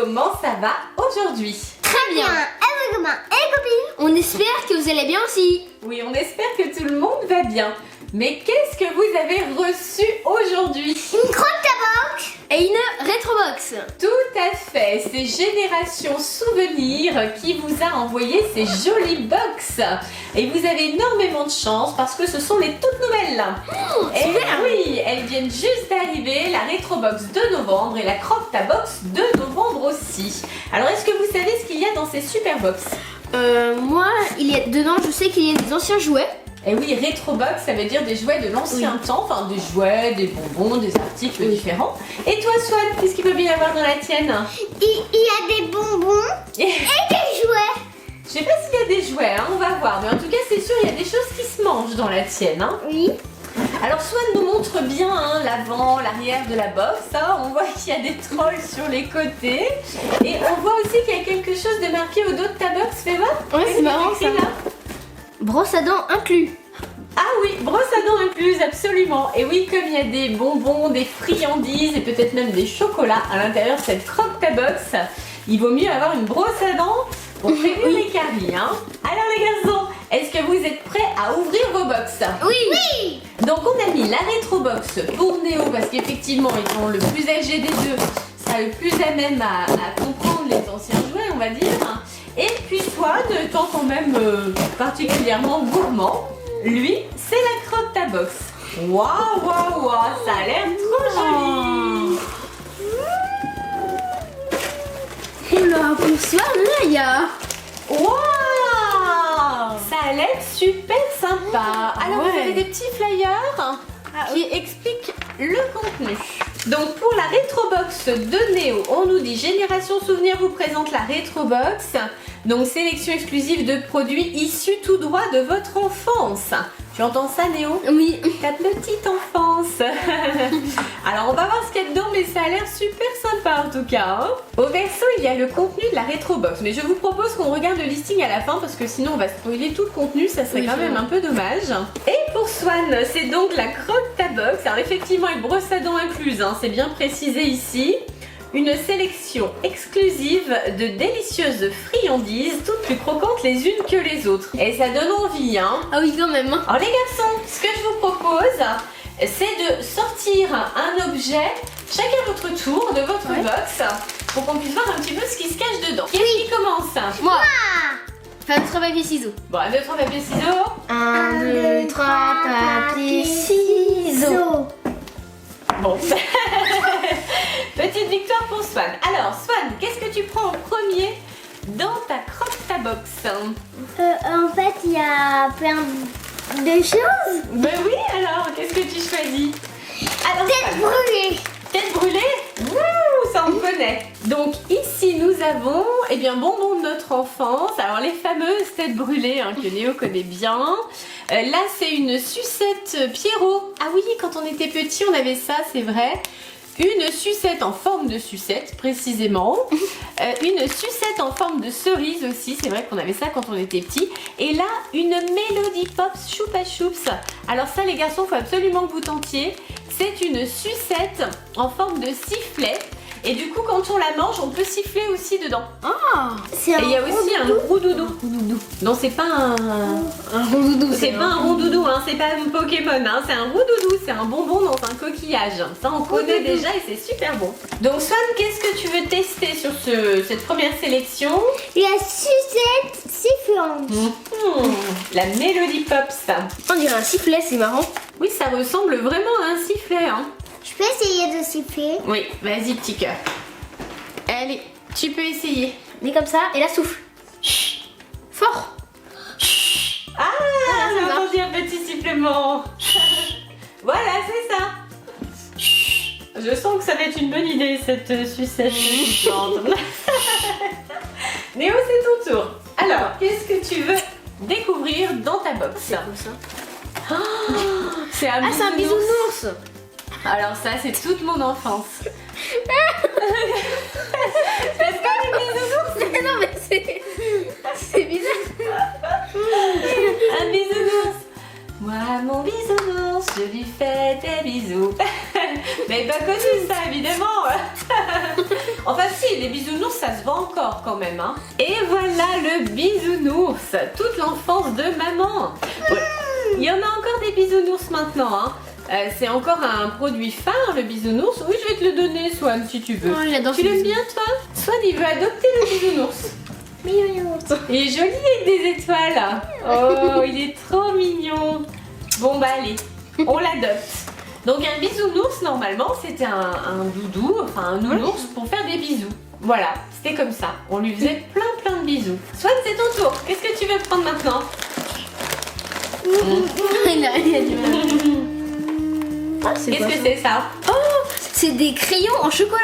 comment ça va aujourd'hui? Très bien. Et vos copains et copines. On espère que vous allez bien aussi. Oui, on espère que tout le monde va bien. Mais qu'est-ce que vous avez reçu aujourd'hui? Une croque-tabox. Et une rétrobox. Tout à fait, c'est Génération Souvenir qui vous a envoyé ces jolies box. Et vous avez énormément de chance parce que ce sont les toutes nouvelles. Et oui, elles viennent juste d'arriver, la rétrobox de novembre et la croque-tabox de novembre aussi. Alors est-ce que vous savez ce qu'il y a dans ces super box? Moi, dedans, je sais qu'il y a des anciens jouets. Et oui, rétrobox, ça veut dire des jouets de l'ancien temps, enfin des jouets, des bonbons, des articles différents. Et toi, Swan, qu'est-ce qu'il peut bien y avoir dans la tienne? Il y a des bonbons et des jouets. Je sais pas s'il y a des jouets, hein, on va voir. Mais en tout cas, c'est sûr, il y a des choses qui se mangent dans la tienne. Hein. Oui. Alors, Swan nous montre bien hein, l'avant, l'arrière de la box. Hein. On voit qu'il y a des trolls sur les côtés. Et on voit aussi qu'il y a quelque chose de marqué au dos de ta box. Fais voir. Ouais, c'est marrant ça. Là. Brosse à dents inclus. Ah oui, brosse à dents incluse, absolument. Et oui, comme il y a des bonbons, des friandises et peut-être même des chocolats à l'intérieur de cette croque-tabox, il vaut mieux avoir une brosse à dents pour prévenir les caries. Hein. Alors les garçons, est-ce que vous êtes prêts à ouvrir vos box? Oui. Donc on a mis la rétrobox pour Néo parce qu'effectivement ils sont le plus âgé des deux, ça le plus à même à comprendre les anciens jouets on va dire. Et puis Swan, étant quand même particulièrement gourmand, lui c'est la croque-tabox. Waouh waouh waouh, ça a l'air trop joli. Oula, bonsoir Naya. Waouh, ça a l'air super sympa. Alors vous avez des petits flyers qui expliquent le contenu. Donc pour la rétrobox de Néo, on nous dit Génération Souvenir vous présente la rétrobox. Donc sélection exclusive de produits issus tout droit de votre enfance. Tu entends ça Néo? Oui. Ta petite enfance. Alors on va voir ce qu'il y a dedans mais ça a l'air super sympa en tout cas. Hein. Au verso il y a le contenu de la rétrobox. Mais je vous propose qu'on regarde le listing à la fin parce que sinon on va spoiler tout le contenu, ça serait quand même un peu dommage. Et pour Swan, c'est donc la croque-tabox. Alors effectivement une brosse à dents incluse, hein, c'est bien précisé ici. Une sélection exclusive de délicieuses friandises, toutes plus croquantes les unes que les autres. Et ça donne envie, hein. Ah oui, quand même. Alors les garçons, ce que je vous propose, c'est de sortir un objet, chacun votre tour de votre box, pour qu'on puisse voir un petit peu ce qui se cache dedans. Qui est-ce qui commence? Moi. Enfin, 2, 3 papier, ciseaux. Bon, 1, 2, 3, papier, ciseaux. 1, 2, 3, papier, ciseaux. Bon. Petite victoire pour Swan. Alors, Swan, qu'est-ce que tu prends en premier dans ta croque-tabox? En fait, il y a plein de choses. Ben oui, alors, qu'est-ce que tu choisis? Alors, Tête brûlée. Tête brûlée? Wouh, ça on connaît. Donc ici nous avons eh bien bonbons de notre enfance. Alors les fameuses têtes brûlées hein, que Néo connaît bien. Là c'est une sucette Pierrot. Ah oui, quand on était petit on avait ça, c'est vrai. Une sucette en forme de sucette précisément. Une sucette en forme de cerise aussi, c'est vrai qu'on avait ça quand on était petit. Et là une Melody Pops Choupa Choups. Alors ça les garçons, il faut absolument que vous tentiez. C'est une sucette en forme de sifflet. Et du coup, quand on la mange, on peut siffler aussi dedans. Ah. Et il y a aussi un roudoudou. Non, c'est pas un roudoudou. C'est pas un roudoudou, hein, c'est pas un Pokémon. Hein, c'est un roudoudou, c'est un bonbon dans un coquillage. Ça, on connaît déjà et c'est super bon. Donc, Swan, qu'est-ce que tu veux tester sur cette première sélection? La sucette sifflante. La Melody Pops. On dirait un sifflet, c'est marrant. Oui, ça ressemble vraiment à un sifflet. Hein. Je peux essayer de siffler. Oui, vas-y, petit cœur. Allez, tu peux essayer. Mais comme ça, et là souffle. Chut. Fort. Chut. Ah, ça j'ai marche. entendu un petit sifflement. Voilà, c'est ça. Je sens que ça va être une bonne idée, cette sucette sifflante. Néo, c'est ton tour. Alors, qu'est-ce que tu veux découvrir dans ta box? Comme ça. Oh, c'est un Ah, c'est un bisounours. Alors ça, c'est toute mon enfance. C'est pas les bisounours? Non, mais c'est bizarre. Un bisounours. Moi, mon bisounours, je lui fais des bisous. Mais pas connu ça, évidemment. Enfin si, les bisounours, ça se vend encore quand même. Hein. Et voilà le bisounours, toute l'enfance de maman. Ouais. Il y en a encore des bisounours maintenant. Hein. C'est encore un produit phare, le bisounours. Oui, je vais te le donner, Swan, si tu veux. Oh, j'adore Tu ce l'aimes bisou. bien, toi? Swan, il veut adopter le bisounours. Il est joli avec des étoiles. Oh, il est trop mignon. Bon, bah allez, on l'adopte. Donc un bisounours, normalement, c'était un doudou, enfin un nounours pour faire des bisous. Voilà, c'était comme ça. On lui faisait plein de bisous. Swan, c'est ton tour. Qu'est-ce que tu veux prendre maintenant? Il a du mal. Ah, c'est Qu'est-ce quoi que ça? c'est ça? Oh, c'est des crayons en chocolat.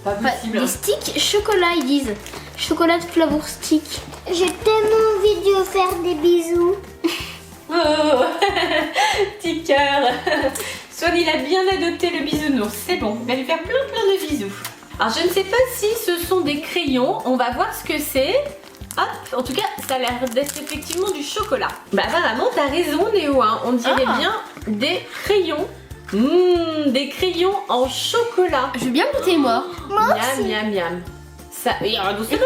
Pas Enfin, possible. des sticks chocolat, ils disent. Chocolat de flavour stick. J'ai tellement envie de faire des bisous. Oh, petit cœur. Swan, il a bien adopté le bisounours. C'est bon, il va lui faire plein de bisous. Alors, je ne sais pas si ce sont des crayons. On va voir ce que c'est. Hop, en tout cas, ça a l'air d'être effectivement du chocolat. Bah, apparemment, t'as raison, Néo. Hein. On dirait bien des crayons. Des crayons en chocolat. Je veux bien goûter, moi. Miam. Ça, doucement.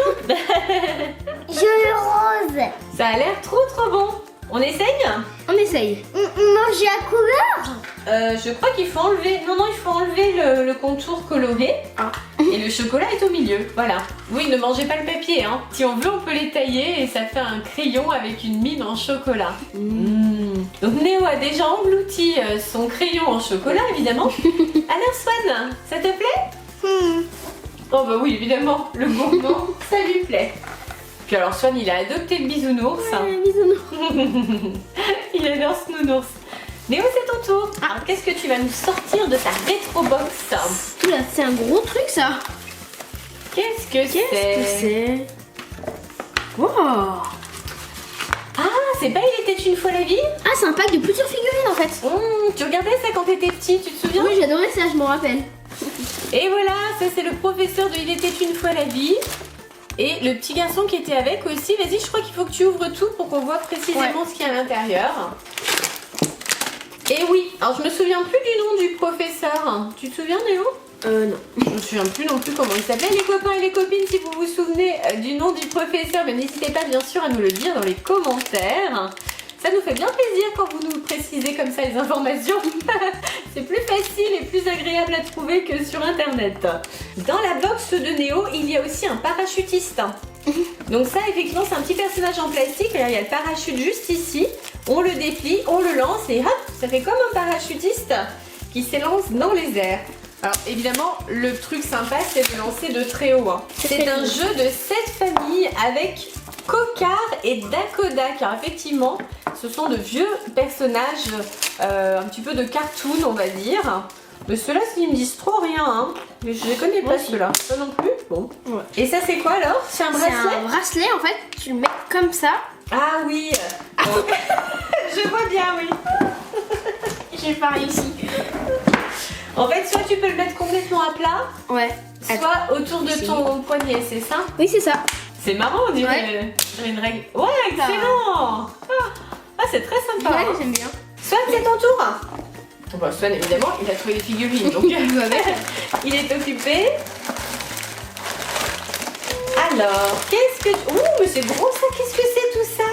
Je le rose. Ça a l'air trop bon. On essaye? On essaye. Manger la couleur. Je crois qu'il faut enlever. Non, il faut enlever le contour coloré. Ah. Et le chocolat est au milieu. Voilà. Oui, ne mangez pas le papier. Hein. Si on veut, on peut les tailler et ça fait un crayon avec une mine en chocolat. Donc Néo a déjà englouti son crayon en chocolat, évidemment. Alors Swan, ça te plaît? Oh bah oui, évidemment, le gourmand, ça lui plaît. Puis alors Swan, il a adopté le bisounours. Bisounours. Il adore ce nounours. Néo, c'est ton tour. Alors, qu'est-ce que tu vas nous sortir de ta rétro box? Oula, c'est un gros truc, ça. Qu'est-ce que c'est? Wow. Ah, c'est pas Il était une fois la vie? Ah, c'est un pack de plusieurs figurines, en fait. Tu regardais ça quand t'étais petit, tu te souviens? Oui, j'adorais ça, je m'en rappelle. Et voilà, ça c'est le professeur de Il était une fois la vie. Et le petit garçon qui était avec aussi. Vas-y, je crois qu'il faut que tu ouvres tout pour qu'on voit précisément ce qu'il y a à l'intérieur. Et oui, alors je me souviens plus du nom du professeur. Tu te souviens, Néo? Non. Je me souviens plus non plus comment il s'appelait. Les copains et les copines, si vous vous souvenez du nom du professeur, ben, n'hésitez pas bien sûr à nous le dire dans les commentaires. Ça nous fait bien plaisir quand vous nous précisez comme ça les informations. C'est plus facile et plus agréable à trouver que sur internet. Dans la box de Néo, il y a aussi un parachutiste. Donc ça, effectivement, c'est un petit personnage en plastique. Là, il y a le parachute juste ici. On le déplie, on le lance et hop, ça fait comme un parachutiste qui s'élance dans les airs. Alors évidemment, le truc sympa, c'est de lancer de très haut. Hein. C'est un jeu de 7 familles avec Cocard et Dakoda, car effectivement, ce sont de vieux personnages, un petit peu de cartoon, on va dire. Mais ceux-là, ils me disent trop rien, hein. Mais je les connais pas, ceux-là. Toi non plus? Bon. Ouais. Et ça, c'est quoi alors? C'est un bracelet? C'est un bracelet, en fait. Tu le mets comme ça. Ah oui. Je vois bien, oui. J'ai pas réussi. En fait, soit tu peux le mettre complètement à plat, Ouais. soit autour de ton poignet, c'est ça? Oui, c'est ça. C'est marrant, on dirait une règle. Ouais, excellent. Ah, c'est très sympa. Ouais, Hein. j'aime bien. Swan, c'est ton tour. Bon, Swan, évidemment, il a trouvé les figurines, donc il est occupé. Alors, qu'est-ce que... Ouh, mais c'est gros ça, qu'est-ce que c'est tout ça?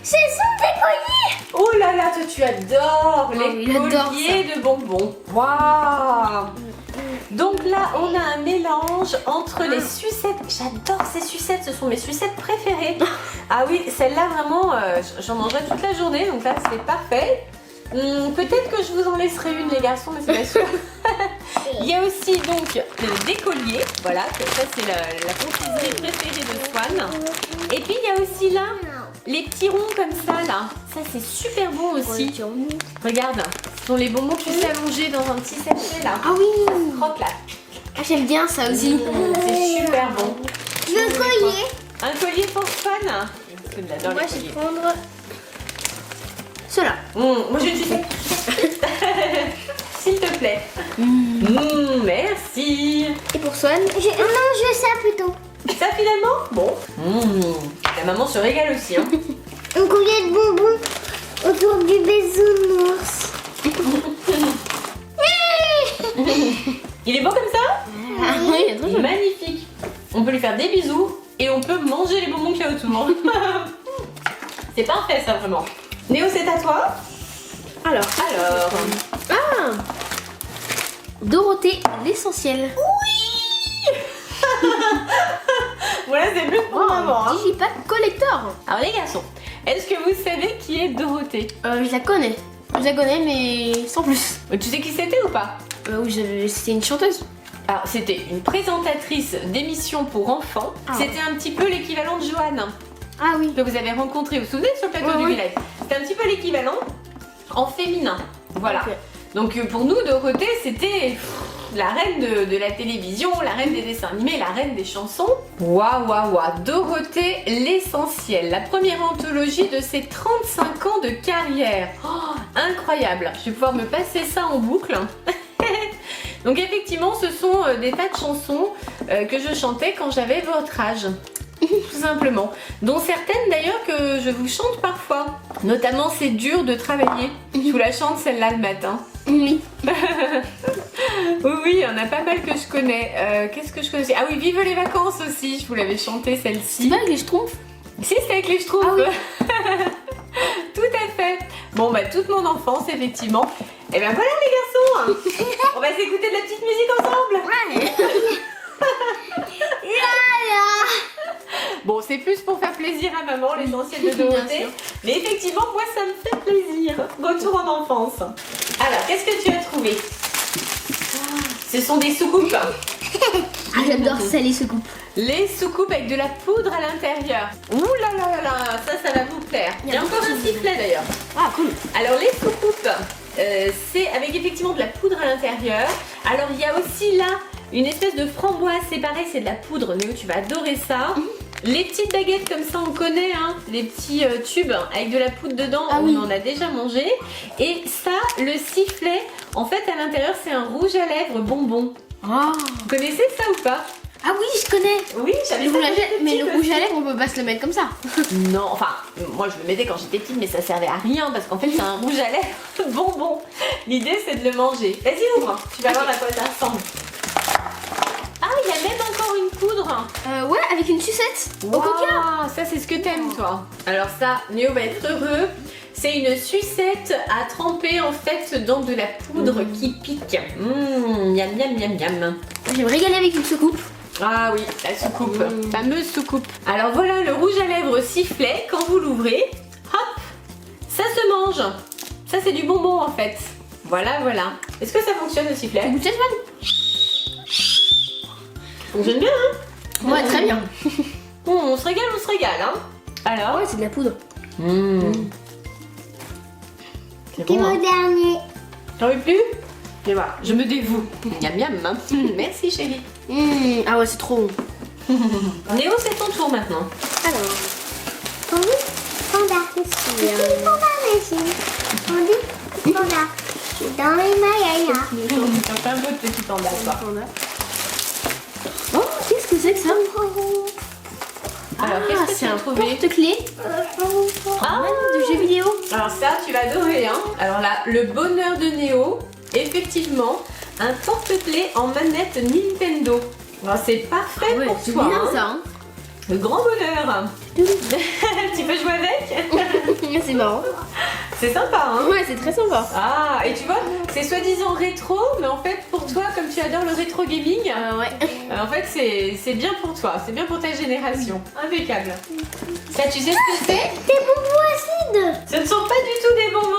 Ce sont des colliers. Oh là là, toi tu adores les il adore colliers de bonbons. Waouh! Donc là, on a un mélange entre les sucettes. J'adore ces sucettes, ce sont mes sucettes préférées. Ah oui, celle-là vraiment, j'en mangerai toute la journée, donc là c'est parfait. Peut-être que je vous en laisserai une les garçons, mais c'est pas sûr. Il y a aussi donc des colliers, voilà, ça c'est la confiserie préférée de Swan. Et puis il y a aussi là les petits ronds comme ça là, ça c'est super bon aussi. Regarde, ce sont les bonbons tu sais allongés dans un petit sachet là. Ah oui. Croque là. Ah, j'aime bien ça aussi. C'est super bon. Le collier. Un collier pour Swan. Je l'adore Moi, les je vais colliers. prendre cela. Moi je suis s'il te plaît. Merci. Et pour Swan, Non, je sais plutôt. Ça finalement? Bon. La maman se régale aussi. Hein. Un collier de bonbons autour du bisounours. Il est beau comme ça? oui, il y a trop joli. Magnifique. on peut lui faire des bisous et on peut manger les bonbons qu'il y a autour. C'est parfait ça vraiment. Néo, c'est à toi. Alors. Ah, Dorothée, l'essentiel. Voilà, c'est plus pour maman. Hein. Digipack collector. Alors les garçons, est-ce que vous savez qui est Dorothée? Je la connais. Je la connais, mais sans plus. Tu sais qui c'était ou pas? Oui, c'était une chanteuse. Alors c'était une présentatrice d'émissions pour enfants. Ah. C'était un petit peu l'équivalent de Joanne Ah oui. que vous avez rencontré, vous vous souvenez, sur le plateau Ouais, du ouais. village. C'était un petit peu l'équivalent en féminin. Voilà. Ok. Donc pour nous, Dorothée, c'était la reine de la télévision, la reine des dessins animés, la reine des chansons. Waouh, waouh, waouh. Dorothée, l'essentiel. La première anthologie de ses 35 ans de carrière. Oh, incroyable. Je vais pouvoir me passer ça en boucle. Donc effectivement, ce sont des tas de chansons que je chantais quand j'avais votre âge. Tout simplement. Dont certaines d'ailleurs que je vous chante parfois. Notamment C'est dur de travailler. Je vous la chante celle-là le matin. Oui. Oui, oui, il y en a pas mal que je connais. Qu'est-ce que je connais? Ah oui, Vive les vacances aussi, je vous l'avais chanté celle-ci. C'est pas avec les Schtroumpfs? Si, c'était avec les Schtroumpfs. Ah oui. Tout à fait. Bon, bah toute mon enfance, effectivement. Et ben voilà les garçons. On va s'écouter de la petite musique ensemble. Ouais. Bon, c'est plus pour faire plaisir à maman, l'essentiel de Bien Dorothée. sûr. Mais effectivement, moi, ça me fait plaisir. Retour en enfance. Alors, qu'est-ce que tu as trouvé? Ce sont des soucoupes. Ah, j'adore ça, les soucoupes. Les soucoupes avec de la poudre à l'intérieur. Ouh là là là là, ça va vous plaire. Il y a encore un sifflet d'ailleurs. Ah, cool. Alors les soucoupes, c'est avec effectivement de la poudre à l'intérieur. Alors il y a aussi là une espèce de framboise, c'est pareil, c'est de la poudre. Néo, tu vas adorer ça. Les petites baguettes comme ça, on connaît, hein, les petits tubes avec de la poudre dedans, Ah on oui. en a déjà mangé. Et ça, le sifflet, en fait à l'intérieur c'est un rouge à lèvres bonbon. Oh. Vous connaissez ça ou pas? Ah oui, je connais. Oui, j'avais Le ça rouge à quand lèvres, j'étais mais petite le rouge aussi. à lèvres, on peut pas se le mettre comme ça. Non, enfin, moi je le mettais quand j'étais petite, mais ça servait à rien parce qu'en fait c'est un rouge à lèvres bonbon. L'idée c'est de le manger. Vas-y, ouvre, tu vas voir à quoi ça ressemble. Ah, il y a même encore une poudre. Ouais, avec une sucette au Waouh, coca. ça c'est ce que t'aimes toi. Alors ça, Néo va être heureux. C'est une sucette à tremper en fait dans de la poudre qui pique. Miam miam miam miam. Je vais me régaler avec une soucoupe. Ah oui, la soucoupe, fameuse soucoupe. Alors voilà le rouge à lèvres sifflet, quand vous l'ouvrez, hop, ça se mange. Ça c'est du bonbon en fait. Voilà, voilà. Est-ce que ça fonctionne le sifflet? Goûte cette bonne. Fonctionne bien, hein? Ouais, très bien. On se régale, hein? Alors Ouais, c'est de la poudre. C'est C'est bon, mon hein? dernier. T'en veux plus? Et voilà, je me dévoue. Miam miam, hein. Merci chérie. Ah ouais, c'est trop bon. Néo, c'est ton tour maintenant. Alors, on dit panda. C'est qui panda, Messi? On dit panda. Je suis dans les mailles. T'as fait un beau petit panda, toi. Oh, qu'est-ce que c'est que ça? Alors, qu'est-ce que c'est tu as un trouvé? porte-clés Ah, de jeux vidéo. alors ça, tu vas adorer, hein. Alors là, le bonheur de Néo, effectivement, un porte-clés en manette Nintendo. Alors, c'est parfait Ouais, pour c'est toi, bien hein. ça. Hein. Le grand bonheur. Tu peux jouer avec? C'est marrant. C'est sympa, hein. Ouais, c'est très sympa. Ah, et tu vois, c'est soi-disant rétro, mais en fait, pour toi, comme tu adores le rétro gaming, Ouais. en fait, c'est bien pour toi, c'est bien pour ta génération. Impeccable. Ça, tu sais ce que c'est? Des bonbons acides. Ce ne sont pas du tout des bonbons